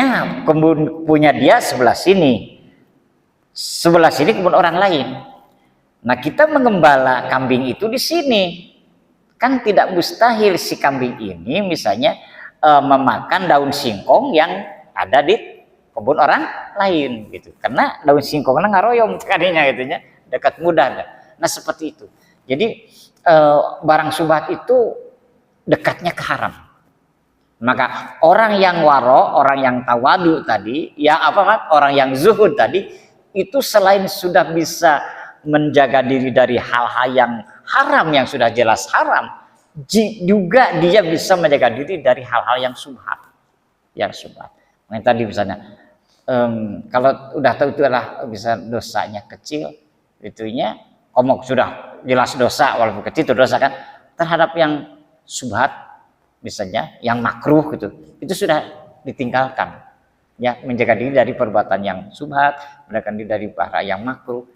punya dia sebelah sini kebun orang lain. Nah, kita mengembala kambing itu di sini kan tidak mustahil si kambing ini misalnya memakan daun singkong yang ada di kebun orang lain gitu, karena daun singkongnya ngaroyom kadinya gitu ya, dekat mudah. Nah seperti itu. Jadi barang syubhat itu dekatnya ke haram. Maka orang yang waro, orang yang tawadu tadi, yang orang yang zuhud tadi, itu selain sudah bisa menjaga diri dari hal-hal yang haram yang sudah jelas haram, juga dia bisa menjaga diri dari hal-hal yang syubhat. Yang syubhat. Nah, tadi misalnya kalau udah tahu itu adalah bisa dosanya kecil, itunya komok sudah jelas dosa walaupun kecil itu dosa kan, terhadap yang syubhat misalnya yang makruh gitu, itu sudah ditinggalkan ya, menjaga diri dari perbuatan yang syubhat, menjaga diri dari perkara yang makruh,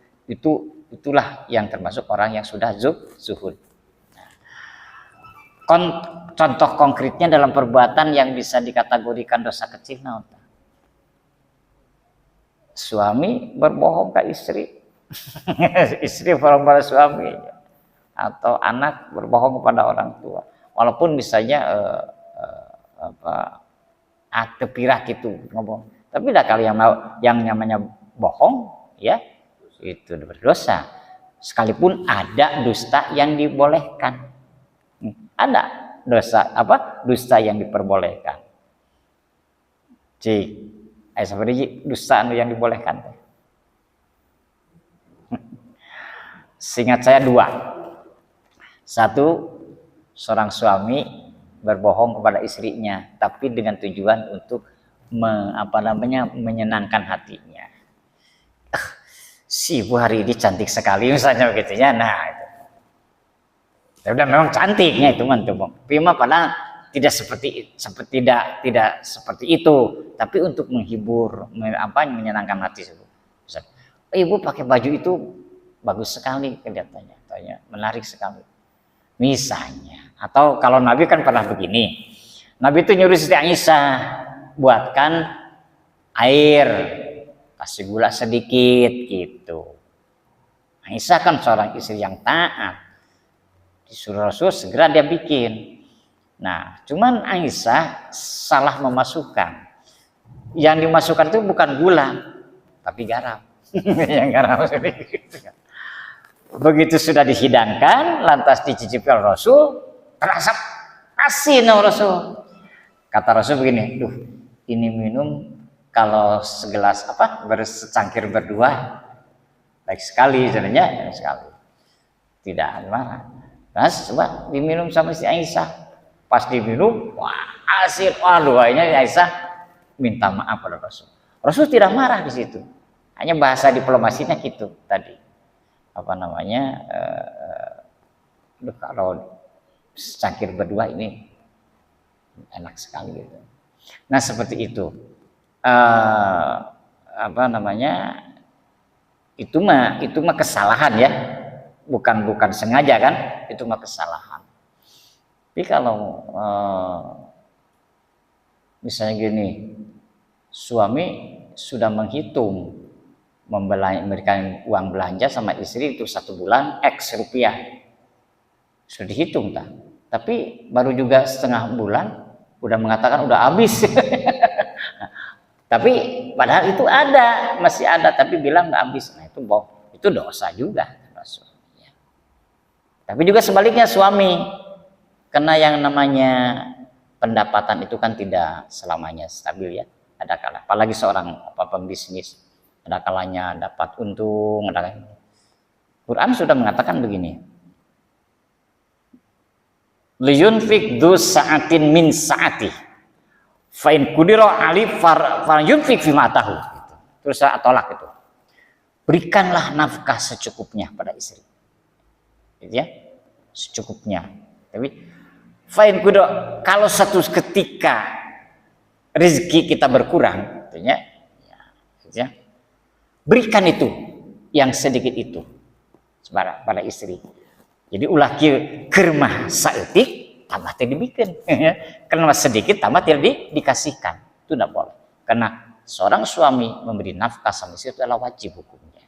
itulah yang termasuk orang yang sudah zuhud. Contoh konkretnya dalam perbuatan yang bisa dikategorikan dosa kecil, nah, suami berbohong ke istri, istri berbohong pada suami, atau anak berbohong kepada orang tua. Walaupun misalnya akte pirak itu ngomong, tapi dah kalau yang namanya bohong ya itu berdosa, sekalipun ada dusta yang dibolehkan. Ada dusta yang diperbolehkan. Seperti dusta yang dibolehkan. Seingat saya 2. 1, seorang suami berbohong kepada istrinya, tapi dengan tujuan untuk menyenangkan hatinya. Si ibu hari ini cantik sekali misalnya begitu ya. Nah, itu. Sudah memang cantiknya itu tapi padahal tidak tidak seperti itu, tapi untuk menghibur, menyenangkan hati. Ibu pakai baju itu bagus sekali kelihatannya, menarik sekali. Misalnya, atau kalau Nabi kan pernah begini, Nabi itu nyuruh Siti Aisyah buatkan air, kasih gula sedikit gitu. Aisyah kan seorang istri yang taat, disuruh Rasul segera dia bikin. Nah, cuman Aisyah salah memasukkan. Yang dimasukkan itu bukan gula, tapi garam. Yang garam sedikit. Begitu sudah dihidangkan, lantas dicicipi oleh Rasul, terasa asin Rasul. Kata Rasul begini, ini minum kalau segelas bersecangkir berdua, baik sekali sebenarnya, sekali. Tidak marah. Nah, coba diminum sama si Aisyah. Pas diminum, wah asin, akhirnya Aisyah minta maaf pada Rasul. Rasul tidak marah di situ. Hanya bahasa diplomasinya gitu tadi. Kalau secangkir berdua ini enak sekali gitu. Nah seperti itu. Itu mah kesalahan ya, bukan sengaja kan, itu mah kesalahan. Tapi kalau misalnya gini, suami sudah menghitung memberikan uang belanja sama istri itu 1 bulan X rupiah, sudah dihitung tak? Tapi baru juga setengah bulan udah mengatakan udah habis. Tapi padahal itu masih ada, tapi bilang nggak habis. Nah itu dosa juga. Tapi juga sebaliknya suami, karena yang namanya pendapatan itu kan tidak selamanya stabil ya. Ada kala, apalagi seorang pembisnis, ada kalanya dapat untung, Quran sudah mengatakan begini. Liyunfik du sa'atin min sa'ati. Fa in qudira ali falyunfik fima atahu. Terus saya tolak itu. Berikanlah nafkah secukupnya pada istri. Gitu ya. Secukupnya. Tapi fa in qudira, kalau satu ketika rezeki kita berkurang, gitu ya. Berikan itu yang sedikit itu pada istri. Jadi ulah kermah saeutik tambah teh dibikin. Karena sedikit tambah teh dikasihkan. Itu tidak boleh. Karena seorang suami memberi nafkah sama istri itu adalah wajib hukumnya.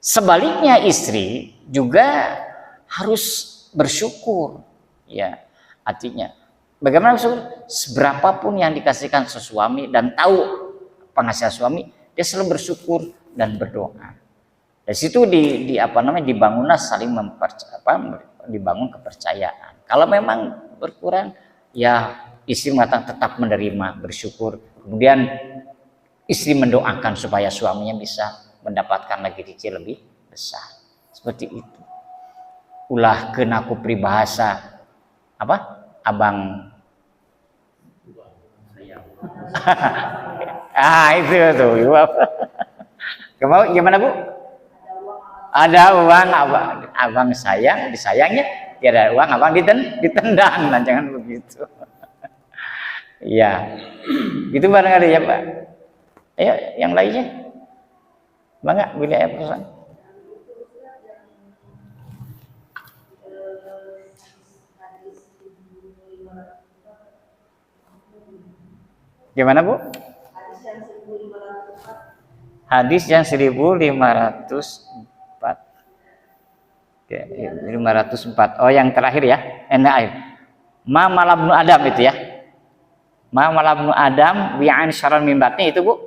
Sebaliknya istri juga harus bersyukur. Ya, artinya bagaimana bersyukur? Seberapapun yang dikasihkan suami dan tahu penghasilan suami, dia selalu bersyukur dan berdoa. Dari situ dibangunlah saling dibangun kepercayaan. Kalau memang berkurang, ya istri mengatakan tetap menerima, bersyukur. Kemudian istri mendoakan supaya suaminya bisa mendapatkan lagi rezeki lebih besar. Seperti itu. Ulah kena aku peribahasa abang itu tuh. Gimana Bu? Ada uang abang sayang, disayangnya. Tiada uang abang ditendang. Nah, jangan begitu. Iya, itu barangkali ya Pak. Ayo yang lainnya, Bangga boleh ya pesan. Gimana Bu? Hadis yang 1504. Ya, 504. Oh, yang terakhir ya. Ma malabnu Adam itu ya. Ma malabnu Adam bi'an syaran min batni itu Bu.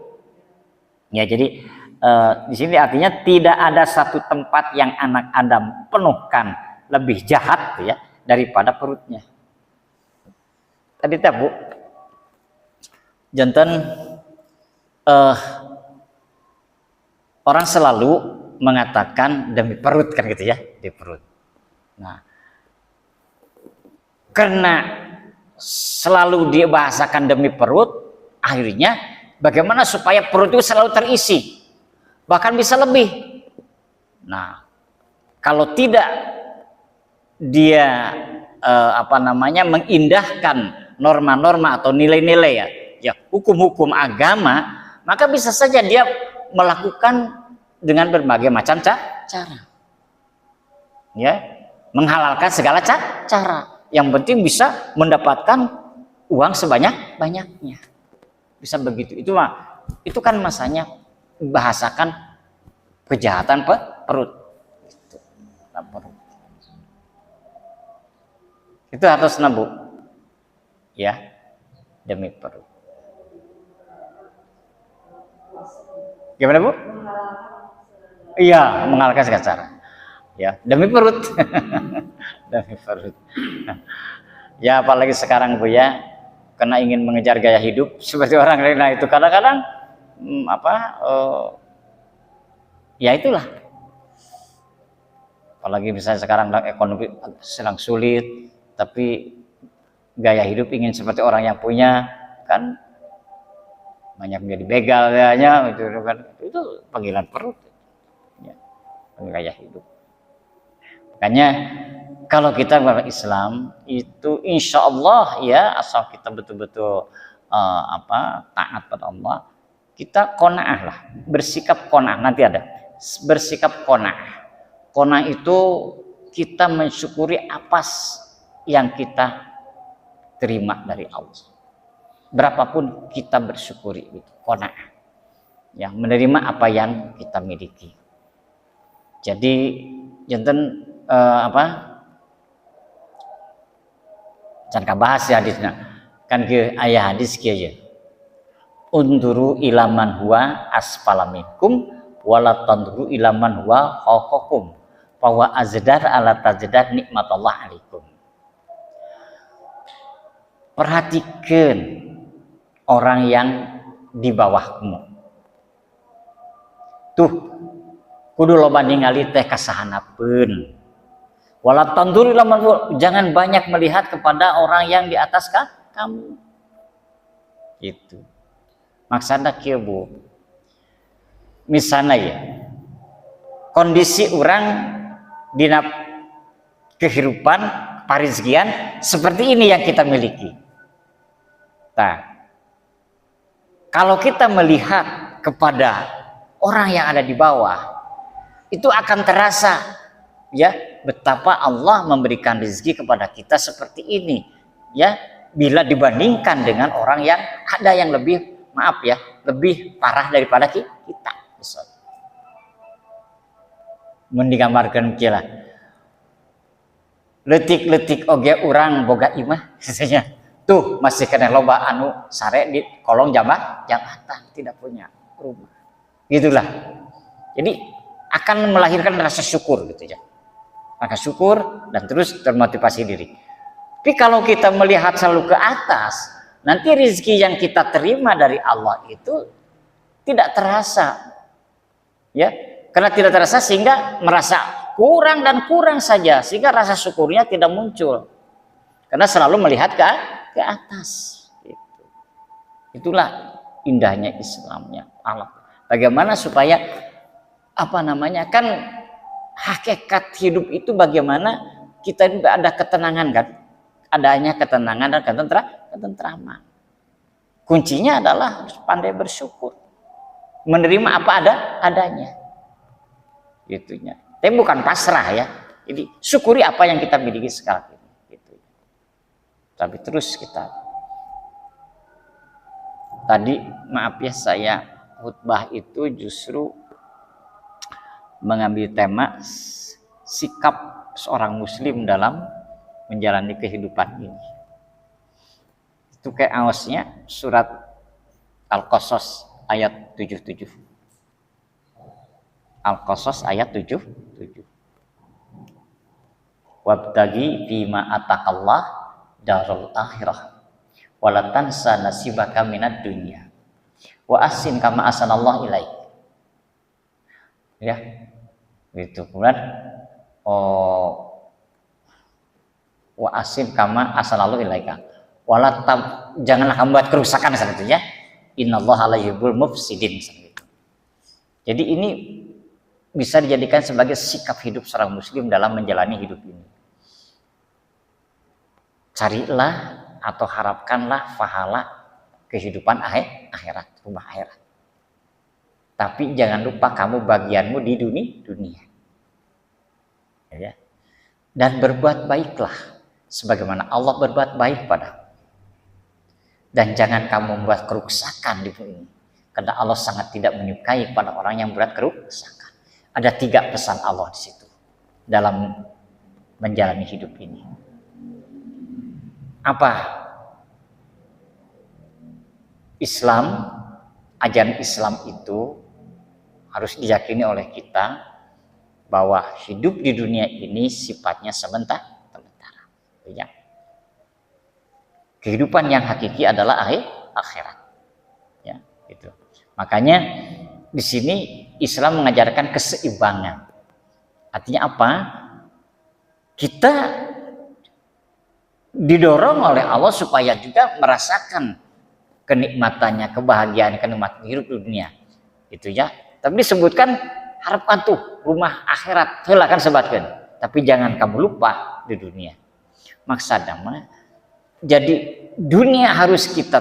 Ya, jadi di sini artinya tidak ada satu tempat yang anak Adam penuhkan lebih jahat ya daripada perutnya. Tadi Bu. Jantan orang selalu mengatakan demi perut kan gitu ya, di perut. Nah, karena selalu dibahasakan demi perut, akhirnya bagaimana supaya perut itu selalu terisi, bahkan bisa lebih. Nah, kalau tidak dia mengindahkan norma-norma atau nilai-nilai ya hukum-hukum agama, maka bisa saja dia melakukan dengan berbagai macam cara, ya, menghalalkan segala cara. Yang penting bisa mendapatkan uang sebanyak-banyaknya, bisa begitu. Itu kan masanya bahasakan kejahatan perut. Itu harus Bu, ya, demi perut. Gimana Bu? Iya, mengalahkan segala cara. Ya, demi perut. Demi perut. Ya, apalagi sekarang Bu ya, karena ingin mengejar gaya hidup seperti orang lain. Nah, itu kadang-kadang ya itulah. Apalagi misalnya sekarang ekonomi sedang sulit, tapi gaya hidup ingin seperti orang yang punya, kan banyak menjadi begal ya, itu panggilan perut ya, gaya hidup. Makanya kalau kita beragama Islam itu insya Allah ya, asal kita betul-betul taat pada Allah, kita qanaah lah, bersikap qanaah. Nanti ada bersikap qanaah. Qanaah itu kita mensyukuri apa yang kita terima dari Allah. Berapapun kita bersyukuri itu qanaah. Ya, menerima apa yang kita miliki. Jadi janten jangan bahas ya hadisnya. Kan ke ayat hadis kieu ya. Unduru ilaman huwa asfalaminkum wala tanduru ilaman huwa fawqakum. Fawa azdar ala tazdar nikmatullah alaikum. Perhatikan orang yang di bawahmu. Tuh, kudu loba ningali teh kasahanapeun. Wala tanduru ilaman, jangan banyak melihat kepada orang yang di atas kamu. Itu. Maksudnya kieu Bu. Misalnya ya, kondisi orang dina kehidupan parizkian seperti ini yang kita miliki. Nah, kalau kita melihat kepada orang yang ada di bawah, itu akan terasa ya betapa Allah memberikan rezeki kepada kita seperti ini ya, bila dibandingkan dengan orang yang ada yang lebih lebih parah daripada kita. Mendigambarkan kira letik-letik oge urang boga imah katanya. Tuh masih kena loba anu sare di kolong jabatan tidak punya rumah. Gitulah. Jadi akan melahirkan rasa syukur gitu ya. Maka syukur dan terus termotivasi diri. Tapi kalau kita melihat selalu ke atas, nanti rezeki yang kita terima dari Allah itu tidak terasa. Ya, karena tidak terasa sehingga merasa kurang dan kurang saja, sehingga rasa syukurnya tidak muncul. Karena selalu melihat ke atas. Gitu. Itulah indahnya Islamnya Allah. Bagaimana supaya kan hakikat hidup itu bagaimana kita juga ada ketenangan kan? Adanya ketenangan dan ketentraman. Kuncinya adalah harus pandai bersyukur. Menerima apa adanya. Gitunya. Tapi bukan pasrah ya. Jadi syukuri apa yang kita miliki sekarang ini. Gitu. Tapi terus kita tadi maaf ya saya khutbah itu justru mengambil tema sikap seorang muslim dalam menjalani kehidupan ini. Itu kayak awasnya surat Al-Qasas ayat 77. Al-Qasas ayat 77. Wabtagi fima atakallah darul akhirah wala tansa nasibaka minad dunya wa ahsin kama ahsanallahu ilaik. Ya. Gitu. Kemudian wa ahsin kama ahsanallahu ilaika. Janganlah kamu buat kerusakan misalnya itu ya. Innallaha la yuhibbul mufsidin gitu. Jadi ini bisa dijadikan sebagai sikap hidup seorang muslim dalam menjalani hidup ini. Carilah atau harapkanlah pahala kehidupan akhirat, rumah akhirat. Tapi jangan lupa kamu bagianmu di dunia. Ya. Dan berbuat baiklah sebagaimana Allah berbuat baik padamu. Dan jangan kamu membuat kerusakan di bumi ini. Karena Allah sangat tidak menyukai pada orang yang membuat kerusakan. Ada 3 pesan Allah di situ dalam menjalani hidup ini. Apa? Ajaran Islam itu harus diyakini oleh kita bahwa hidup di dunia ini sifatnya sementara. Ya. Kehidupan yang hakiki adalah akhirat. Ya, gitu. Makanya di sini Islam mengajarkan keseimbangan. Artinya apa? Kita didorong oleh Allah supaya juga merasakan kenikmatannya, kebahagiaan, kenikmatan hidup di dunia. Itu ya. Tapi disebutkan harapkan tuh rumah akhirat, heula kan sebatkeun. Tapi jangan kamu lupa di dunia. Maksudnya mah jadi dunia harus kita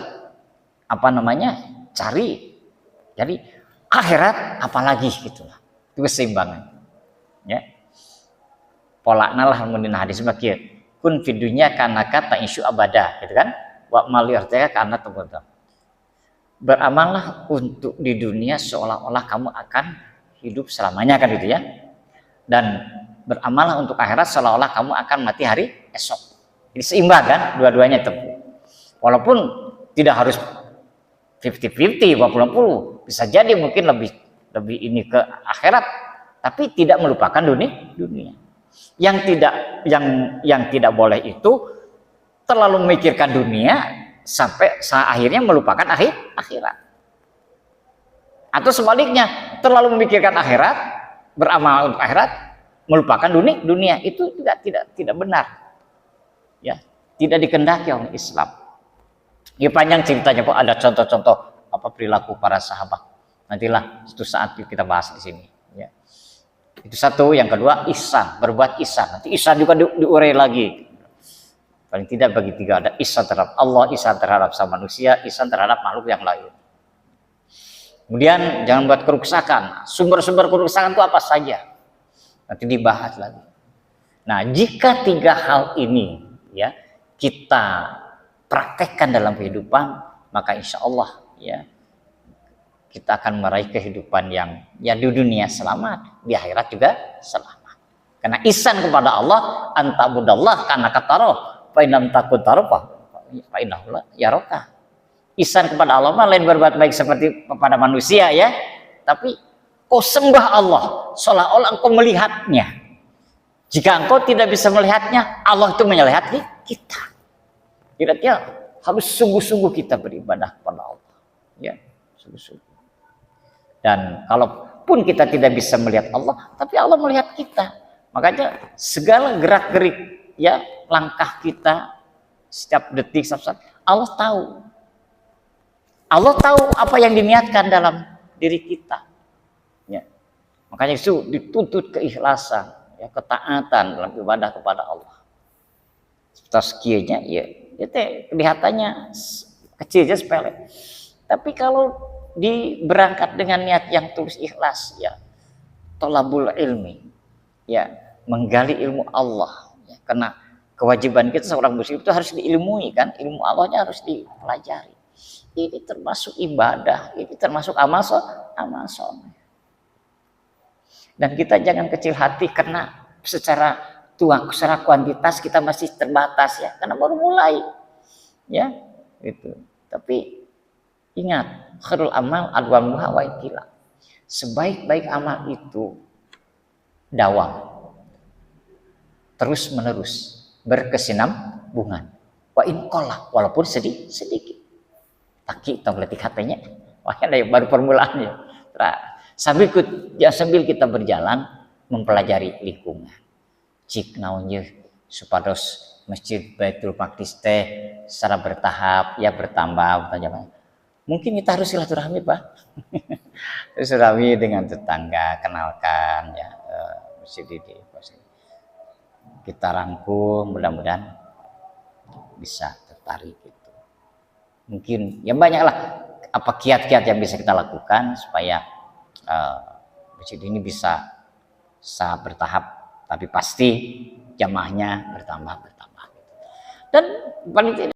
cari. Jadi akhirat apalagi gitulah. Itu keseimbangan. Ya. Polana lah mun dina hadis mah kieu. Kun fid dunya kana kata insyu abada, gitu kan? Wa maliyartaka kana tumutam. Beramallah untuk di dunia seolah-olah kamu akan hidup selamanya kan gitu ya. Dan beramallah untuk akhirat seolah-olah kamu akan mati hari esok. Jadi seimbang kan dua-duanya itu. Walaupun tidak harus 50-50, 50-50. Bisa jadi mungkin lebih ini ke akhirat, tapi tidak melupakan dunia. Yang tidak boleh itu terlalu memikirkan dunia sampai akhirnya melupakan akhirat. Atau sebaliknya, terlalu memikirkan akhirat, beramal untuk akhirat, melupakan dunia. Itu juga tidak benar. Ya, tidak dikehendaki oleh Islam. Ya panjang ceritanya kok, ada contoh-contoh perilaku para sahabat. Nantilah suatu saat kita bahas di sini. Ya. Itu satu. Yang kedua, ihsan, berbuat ihsan. Nanti ihsan juga diurai lagi. Paling tidak bagi 3 ada ihsan terhadap Allah, ihsan terhadap sama manusia, ihsan terhadap makhluk yang lain. Kemudian jangan buat kerusakan. Sumber-sumber kerusakan itu apa saja? Nanti dibahas lagi. Nah, jika 3 hal ini ya kita praktekkan dalam kehidupan, maka insya Allah ya kita akan meraih kehidupan yang ya di dunia selamat, di akhirat juga selamat. Karena ihsan kepada Allah antabudallah karena kataroh fa inam takut taroh fa innahu yaraka. Ihsan kepada Allah mah lain berbuat baik seperti kepada manusia ya, tapi kau sembah Allah seolah-olah engkau melihatnya. Jika engkau tidak bisa melihatnya, Allah itu melihat kita. Kira-kira harus sungguh-sungguh kita beribadah kepada Allah ya, sungguh-sungguh. Dan kalaupun kita tidak bisa melihat Allah, tapi Allah melihat kita. Makanya segala gerak-gerik ya, langkah kita setiap detik, setiap saat, Allah tahu. Allah tahu apa yang diniatkan dalam diri kita. Ya. Makanya itu dituntut keikhlasan, ya, ketaatan dalam ibadah kepada Allah. Tazkiyahnya ya, itu kelihatannya kecil aja, sepele. Tapi kalau berangkat dengan niat yang tulus ikhlas ya, tolabul ilmi ya, menggali ilmu Allah ya, karena kewajiban kita seorang muslim itu harus diilmui kan, ilmu Allahnya harus dipelajari. Ini termasuk ibadah, ini termasuk amal soleh. Dan kita jangan kecil hati karena secara kuantitas kita masih terbatas ya, karena baru mulai ya itu. Tapi ingat, khairul amal adwamuha wa itila. Sebaik-baik amal itu dawam, terus menerus, berkesinambungan. Wa in qalla, walaupun sedikit. Taki tongletik hatanya, wah ada baru permulaannya. Sambil kita berjalan mempelajari lingkungan. Cik naonnya supados Masjid Baitul Maqdis teh secara bertahap ya bertambah. Mungkin kita harus silaturahmi Pak. Silaturahmi dengan tetangga, kenalkan ya masjid ini. Kita rangkum, mudah-mudahan bisa tertarik gitu. Mungkin ya banyaklah apa kiat-kiat yang bisa kita lakukan supaya masjid ini bisa bertahap, tapi pasti jamaahnya bertambah. Dan paling tidak